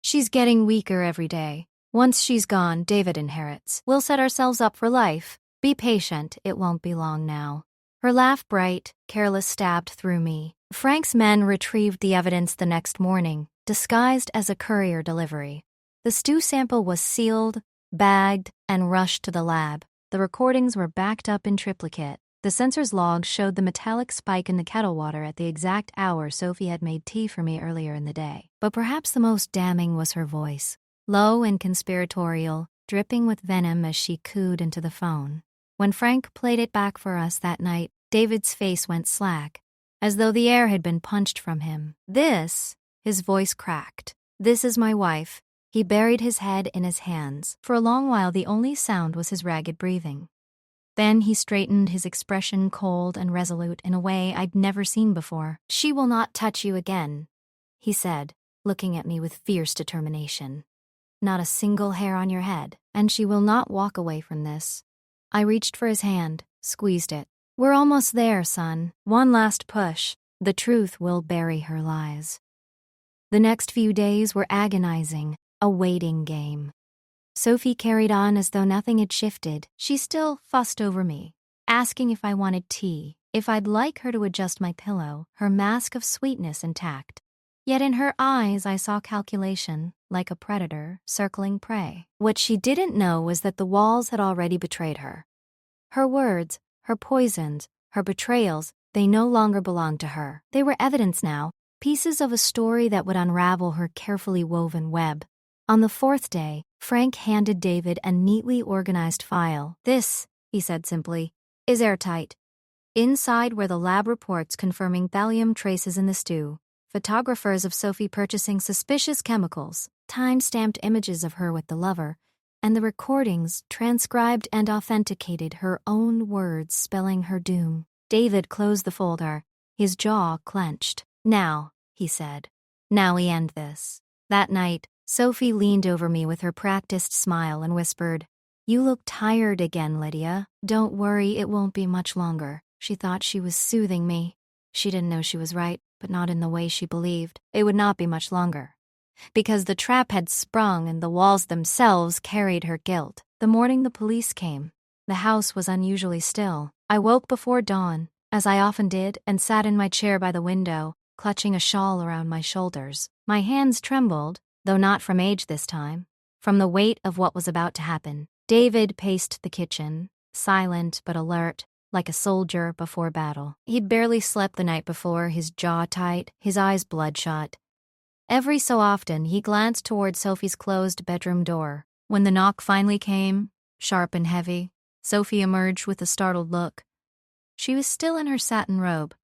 She's getting weaker every day. Once she's gone, David inherits. We'll set ourselves up for life. Be patient, it won't be long now. Her laugh, bright, careless, stabbed through me. Frank's men retrieved the evidence the next morning, disguised as a courier delivery. The stew sample was sealed, bagged, and rushed to the lab. The recordings were backed up in triplicate. The sensor's logs showed the metallic spike in the kettle water at the exact hour Sophie had made tea for me earlier in the day. But perhaps the most damning was her voice, low and conspiratorial, dripping with venom as she cooed into the phone. When Frank played it back for us that night, David's face went slack, as though the air had been punched from him. This, his voice cracked. This is my wife. He buried his head in his hands. For a long while, the only sound was his ragged breathing. Then he straightened, his expression cold and resolute in a way I'd never seen before. She will not touch you again, he said, looking at me with fierce determination. Not a single hair on your head, and she will not walk away from this. I reached for his hand, squeezed it. We're almost there, son. One last push. The truth will bury her lies. The next few days were agonizing, a waiting game. Sophie carried on as though nothing had shifted. She still fussed over me, asking if I wanted tea, if I'd like her to adjust my pillow, her mask of sweetness intact. Yet in her eyes I saw calculation, like a predator circling prey. What she didn't know was that the walls had already betrayed her. Her words, her poisons, her betrayals, they no longer belonged to her. They were evidence now, pieces of a story that would unravel her carefully woven web. On the fourth day, Frank handed David a neatly organized file. This, he said simply, is airtight. Inside were the lab reports confirming thallium traces in the stew, photographers of Sophie purchasing suspicious chemicals, time-stamped images of her with the lover, and the recordings transcribed and authenticated her own words spelling her doom. David closed the folder, his jaw clenched. Now, he said. Now we end this. That night, Sophie leaned over me with her practiced smile and whispered, You look tired again, Lydia. Don't worry, it won't be much longer. She thought she was soothing me. She didn't know she was right, but not in the way she believed. It would not be much longer. Because the trap had sprung and the walls themselves carried her guilt. The morning the police came, the house was unusually still. I woke before dawn, as I often did, and sat in my chair by the window, clutching a shawl around my shoulders. My hands trembled, though not from age this time, from the weight of what was about to happen. David paced the kitchen, silent but alert, like a soldier before battle. He'd barely slept the night before, his jaw tight, his eyes bloodshot. Every so often, he glanced toward Sophie's closed bedroom door. When the knock finally came, sharp and heavy, Sophie emerged with a startled look. She was still in her satin robe,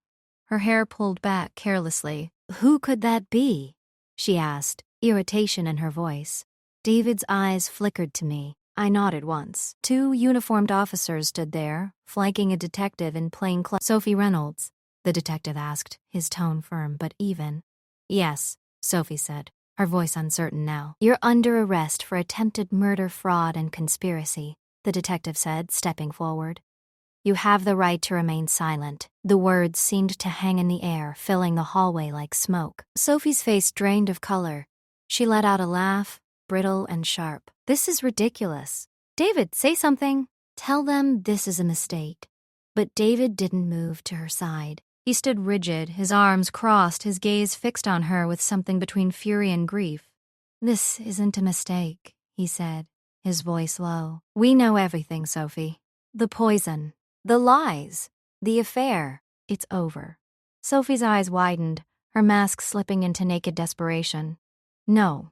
her hair pulled back carelessly. Who could that be? She asked, irritation in her voice. David's eyes flickered to me. I nodded once. 2 uniformed officers stood there, flanking a detective in plain clothes. Sophie Reynolds, the detective asked, his tone firm but even. Yes, Sophie said, her voice uncertain now. You're under arrest for attempted murder, fraud, and conspiracy, the detective said, stepping forward. You have the right to remain silent. The words seemed to hang in the air, filling the hallway like smoke. Sophie's face drained of color. She let out a laugh, brittle and sharp. This is ridiculous. David, say something. Tell them this is a mistake. But David didn't move to her side. He stood rigid, his arms crossed, his gaze fixed on her with something between fury and grief. This isn't a mistake, he said, his voice low. We know everything, Sophie. The poison. The lies. The affair. It's over. Sophie's eyes widened, her mask slipping into naked desperation. No,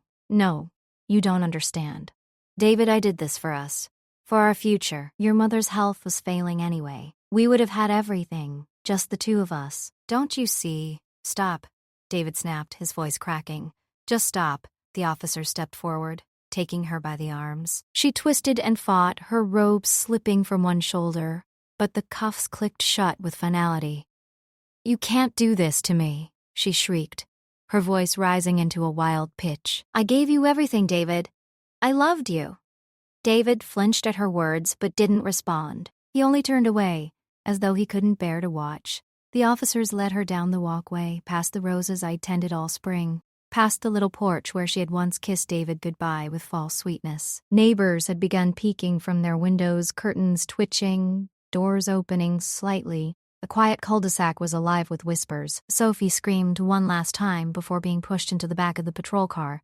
you don't understand. David, I did this for us. For our future. Your mother's health was failing anyway. We would have had everything, just the 2 of us. Don't you see? Stop, David snapped, his voice cracking. Just stop. The officer stepped forward. taking her by the arms. She twisted and fought, her robes slipping from one shoulder, but the cuffs clicked shut with finality. "You can't do this to me," she shrieked, her voice rising into a wild pitch. "I gave you everything, David. I loved you." David flinched at her words but didn't respond. He only turned away, as though he couldn't bear to watch. The officers led her down the walkway, past the roses I'd tended all spring, past the little porch where she had once kissed David goodbye with false sweetness. Neighbors had begun peeking from their windows, curtains twitching, doors opening slightly. The quiet cul-de-sac was alive with whispers. Sophie screamed one last time before being pushed into the back of the patrol car.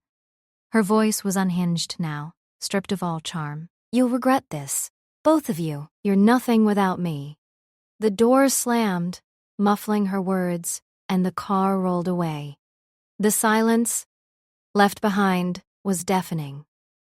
Her voice was unhinged now, stripped of all charm. "You'll regret this. Both of you. You're nothing without me." The door slammed, muffling her words, and the car rolled away. The silence, left behind, was deafening.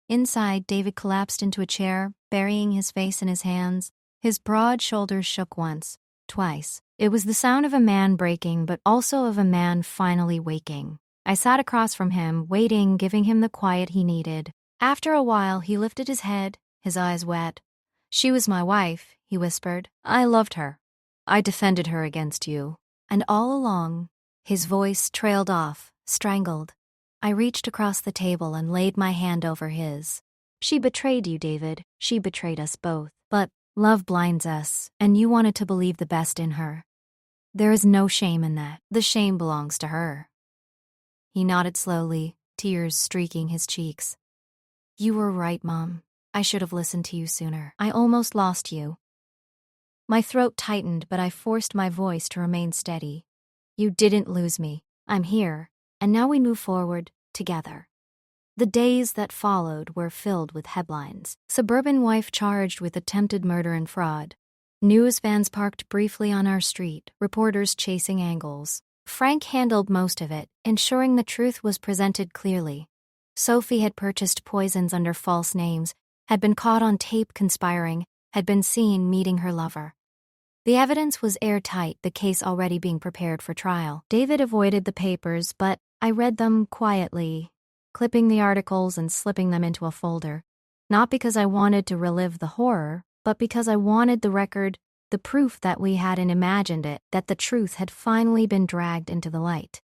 Inside, David collapsed into a chair, burying his face in his hands. His broad shoulders shook once, twice. It was the sound of a man breaking, but also of a man finally waking. I sat across from him, waiting, giving him the quiet he needed. After a while, he lifted his head, his eyes wet. "She was my wife," he whispered. "I loved her. I defended her against you." And all along, his voice trailed off, strangled. I reached across the table and laid my hand over his. "She betrayed you, David. She betrayed us both. But love blinds us, and you wanted to believe the best in her. There is no shame in that. The shame belongs to her." He nodded slowly, tears streaking his cheeks. "You were right, Mom. I should have listened to you sooner. I almost lost you." My throat tightened, but I forced my voice to remain steady. "You didn't lose me. I'm here, and now we move forward together." The days that followed were filled with headlines. Suburban wife charged with attempted murder and fraud. News vans parked briefly on our street, reporters chasing angles. Frank handled most of it, ensuring the truth was presented clearly. Sophie had purchased poisons under false names, had been caught on tape conspiring, had been seen meeting her lover. The evidence was airtight, the case already being prepared for trial. David avoided the papers, but I read them quietly, clipping the articles and slipping them into a folder. Not because I wanted to relive the horror, but because I wanted the record, the proof that we hadn't imagined it, that the truth had finally been dragged into the light.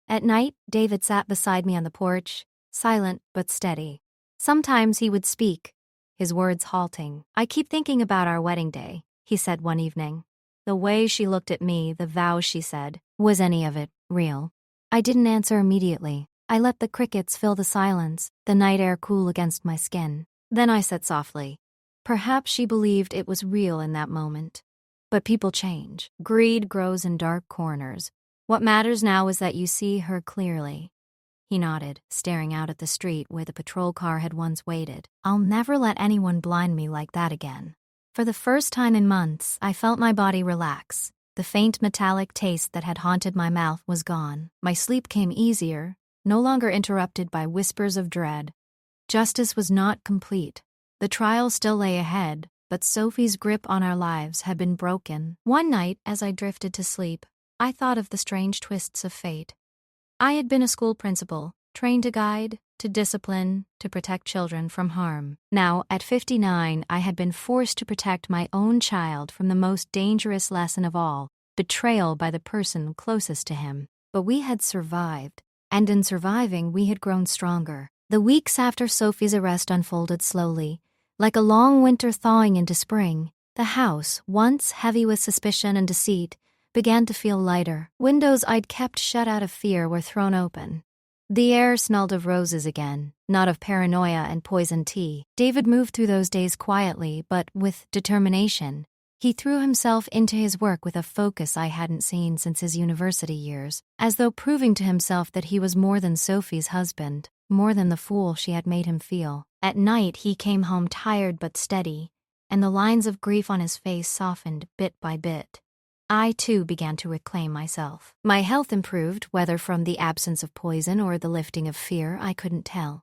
At night, David sat beside me on the porch, silent but steady. Sometimes he would speak, his words halting. "I keep thinking about our wedding day," he said one evening. The way she looked at me, the vows she said. Was any of it real? I didn't answer immediately. I let the crickets fill the silence, the night air cool against my skin. Then I said softly, "Perhaps she believed it was real in that moment. But people change. Greed grows in dark corners. What matters now is that you see her clearly." He nodded, staring out at the street where the patrol car had once waited. "I'll never let anyone blind me like that again." For the first time in months, I felt my body relax. The faint metallic taste that had haunted my mouth was gone. My sleep came easier, no longer interrupted by whispers of dread. Justice was not complete. The trial still lay ahead, but Sophie's grip on our lives had been broken. One night, as I drifted to sleep, I thought of the strange twists of fate. I had been a school principal, trained to guide, to discipline, to protect children from harm. Now, at 59, I had been forced to protect my own child from the most dangerous lesson of all, betrayal by the person closest to him. But we had survived, and in surviving, we had grown stronger. The weeks after Sophie's arrest unfolded slowly, like a long winter thawing into spring. The house, once heavy with suspicion and deceit, began to feel lighter. Windows I'd kept shut out of fear were thrown open. The air smelled of roses again, not of paranoia and poison tea. David moved through those days quietly, but with determination. He threw himself into his work with a focus I hadn't seen since his university years, as though proving to himself that he was more than Sophie's husband, more than the fool she had made him feel. At night, he came home tired but steady, and the lines of grief on his face softened bit by bit. I, too, began to reclaim myself. My health improved, whether from the absence of poison or the lifting of fear, I couldn't tell.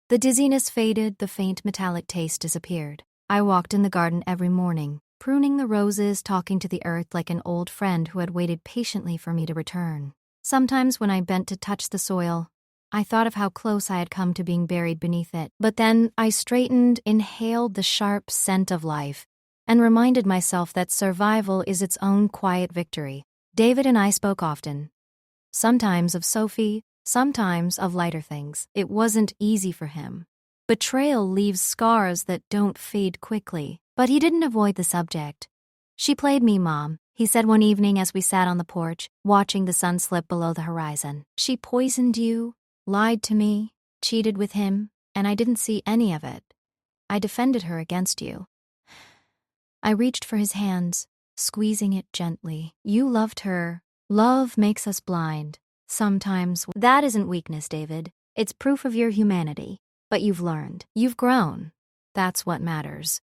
The dizziness faded, the faint metallic taste disappeared. I walked in the garden every morning, pruning the roses, talking to the earth like an old friend who had waited patiently for me to return. Sometimes when I bent to touch the soil, I thought of how close I had come to being buried beneath it. But then I straightened, inhaled the sharp scent of life, and reminded myself that survival is its own quiet victory. David and I spoke often. Sometimes of Sophie, sometimes of lighter things. It wasn't easy for him. Betrayal leaves scars that don't fade quickly. But he didn't avoid the subject. "She played me, Mom," he said one evening as we sat on the porch, watching the sun slip below the horizon. "She poisoned you, lied to me, cheated with him, and I didn't see any of it. I defended her against you." I reached for his hands, squeezing it gently. "You loved her. Love makes us blind. Sometimes." "That isn't weakness, David. It's proof of your humanity. But you've learned. You've grown. That's what matters."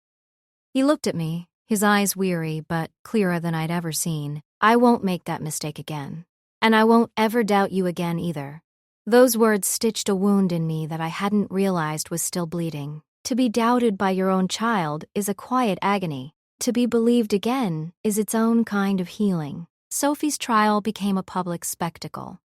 He looked at me, his eyes weary but clearer than I'd ever seen. "I won't make that mistake again. And I won't ever doubt you again either." Those words stitched a wound in me that I hadn't realized was still bleeding. To be doubted by your own child is a quiet agony. To be believed again is its own kind of healing. Sophie's trial became a public spectacle.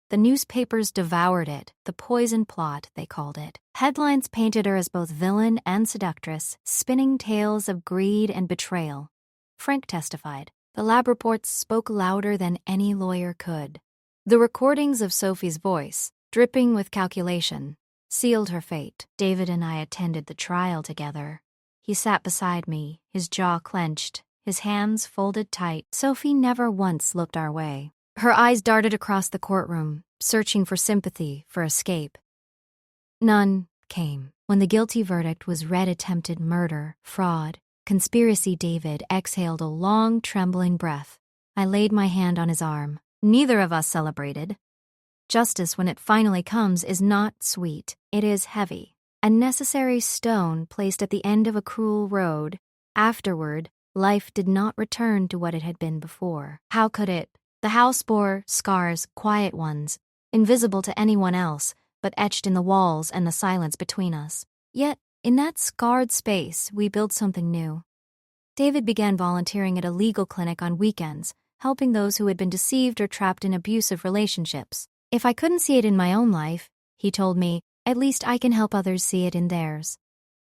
The newspapers devoured it, the poison plot, they called it. Headlines painted her as both villain and seductress, spinning tales of greed and betrayal. Frank testified. The lab reports spoke louder than any lawyer could. The recordings of Sophie's voice, dripping with calculation, sealed her fate. David and I attended the trial together. He sat beside me, his jaw clenched, his hands folded tight. Sophie never once looked our way. Her eyes darted across the courtroom, searching for sympathy, for escape. None came. When the guilty verdict was read, attempted murder, fraud, conspiracy, David exhaled a long, trembling breath. I laid my hand on his arm. Neither of us celebrated. Justice, when it finally comes, is not sweet. It is heavy. A necessary stone placed at the end of a cruel road. Afterward, life did not return to what it had been before. How could it? The house bore scars, quiet ones, invisible to anyone else, but etched in the walls and the silence between us. Yet, in that scarred space, we built something new. David began volunteering at a legal clinic on weekends, helping those who had been deceived or trapped in abusive relationships. If I couldn't see it in my own life, he told me, at least I can help others see it in theirs.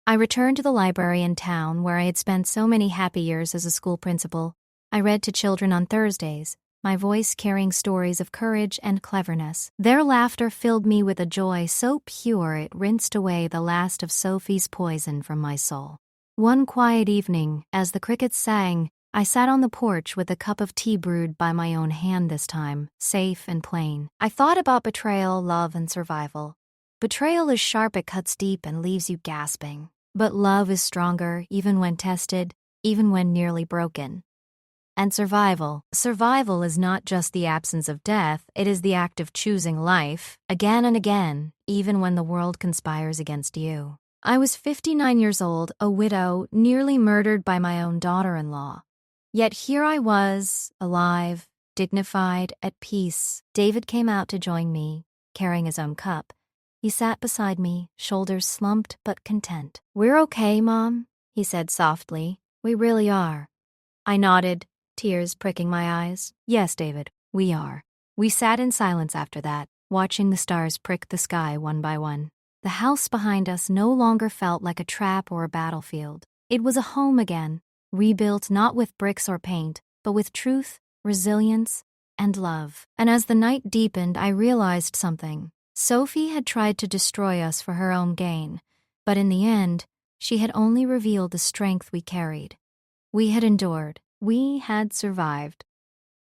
I returned to the library in town where I had spent so many happy years as a school principal. I read to children on Thursdays, my voice carrying stories of courage and cleverness. Their laughter filled me with a joy so pure it rinsed away the last of Sophie's poison from my soul. One quiet evening, as the crickets sang, I sat on the porch with a cup of tea brewed by my own hand this time, safe and plain. I thought about betrayal, love, and survival. Betrayal is sharp, it cuts deep and leaves you gasping. But love is stronger, even when tested, even when nearly broken. And survival is not just the absence of death, it is the act of choosing life, again and again, even when the world conspires against you. I was 59 years old, a widow, nearly murdered by my own daughter-in-law. Yet here I was, alive, dignified, at peace. David came out to join me, carrying his own cup. He sat beside me, shoulders slumped but content. "We're okay, Mom," he said softly. "We really are." I nodded, tears pricking my eyes. "Yes, David, we are." We sat in silence after that, watching the stars prick the sky one by one. The house behind us no longer felt like a trap or a battlefield. It was a home again, rebuilt not with bricks or paint, but with truth, resilience, and love. And as the night deepened, I realized something. Sophie had tried to destroy us for her own gain, but in the end, she had only revealed the strength we carried. We had endured. We had survived.